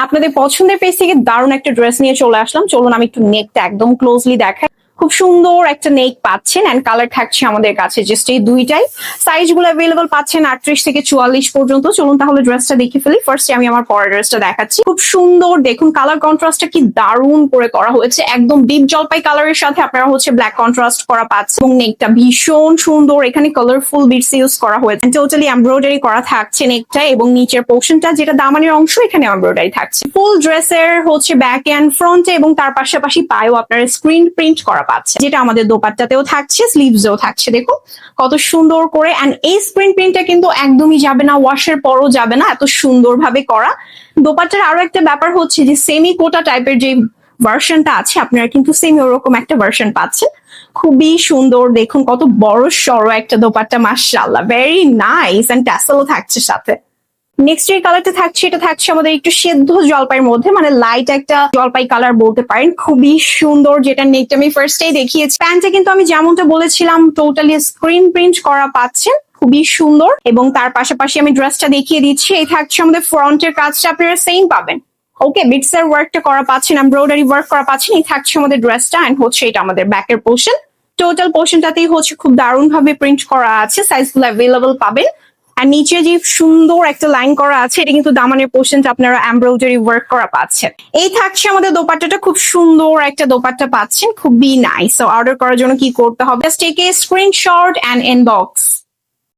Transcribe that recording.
আপনাদের পছন্দের পেজ থেকে দারুণ একটা ড্রেস নিয়ে চলে আসলাম। চলুন আমি একটু নেকটা একদম ক্লোজলি দেখাই। খুব সুন্দর একটা নেক পাচ্ছেন এন্ড কালার থাকছে আমাদের কাছে জাস্ট এই দুইটাই। সাইজ গুলো অ্যাভেলেবল পাচ্ছেন 38 থেকে 44 পর্যন্ত। চলুন তাহলে ড্রেসটা দেখে ফেলি। ফার্স্টে আমি আমার পরের ড্রেসটা দেখাচ্ছি। খুব সুন্দর, দেখুন কালার কন্ট্রাস্টটা কি দারুণ করে করা হয়েছে। একদম ডিপ জলপাই কালারের সাথে আপনারা ব্ল্যাক কন্ট্রাস্ট করা পাচ্ছেন এবং নেকটা ভীষণ সুন্দর। এখানে কালারফুল বিটস ইউজ করা হয়েছে। টোটালি এমব্রয়ডারি করা থাকছে নেকটা এবং নিচের পোর্শনটা যেটা দামানের অংশ এখানে এমব্রয়ডারি থাকছে। ফুল ড্রেসের ব্যাক এন্ড ফ্রন্টে এবং তার পাশাপাশি পায়েও আপনারা স্ক্রিন প্রিন্ট করা পাচ্ছে, যেটা আমাদের দোপাট্টাতেও থাকছে, স্লিভসেও থাকছে। দেখুন কত সুন্দর করে। এন্ড এই স্ক্রিন প্রিন্টটা কিন্তু একদমই যাবে না, ওয়াশের পরও যাবে না, এত সুন্দরভাবে করা। দোপাট্টার আরো একটা ব্যাপার হচ্ছে যে সেমি কোটা টাইপের যে ভার্সনটা আছে আপনারা কিন্তু সেমি ওরকম একটা ভার্সন পাচ্ছেন। খুবই সুন্দর, দেখুন কত বড় সড়ো একটা দোপাট্টা, মাশাআল্লাহ, ভেরি নাইস। এন্ড ট্যাসেলও থাকছে সাথে। নেক্সট যে কালারটা থাকছে এটা থাকছে আমাদের একটু সেদ্ধ জলপাইয়ের মধ্যে, মানে লাইট একটা জলপাই কালার বলতে পারেন। খুবই সুন্দর, যেটা নেকটা আমি ফার্স্টেই দেখিয়েছি। প্যান্টে কিন্তু আমি যেমনটা বলেছিলাম টোটালি স্ক্রিন প্রিন্ট করা পাচ্ছেন, খুবই সুন্দর। এবং তার পাশাপাশি আমি ড্রেসটা দেখিয়ে দিচ্ছি। এই থাকছে আমাদের ফ্রন্টের কাজটা আপনারা সেম পাবেন। ওকে, বিটস এর ওয়ার্কটা করা পাচ্ছেন, এমব্রয়ডারি ওয়ার্ক করা পাচ্ছেন। এই থাকছে আমাদের ড্রেসটা এন্ড এটা আমাদের ব্যাকের পোর্শন। টোটাল পোর্শনটাতেই খুব দারুণ ভাবে প্রিন্ট করা আছে। সাইজগুলো অ্যাভেলেবল পাবেন। আর নিচে যে সুন্দর একটা লাইন করা আছে এটা কিন্তু দামানের পোর্শনটা আপনারা এমব্রয়ডারি ওয়ার্ক করা পাচ্ছেন। এই থাকছে আমাদের দোপাট্টাটা, খুব সুন্দর একটা দোপাট্টা পাচ্ছেন, খুবই নাইস। সো অর্ডার করার জন্য কি করতে হবে, just take a screenshot and inbox.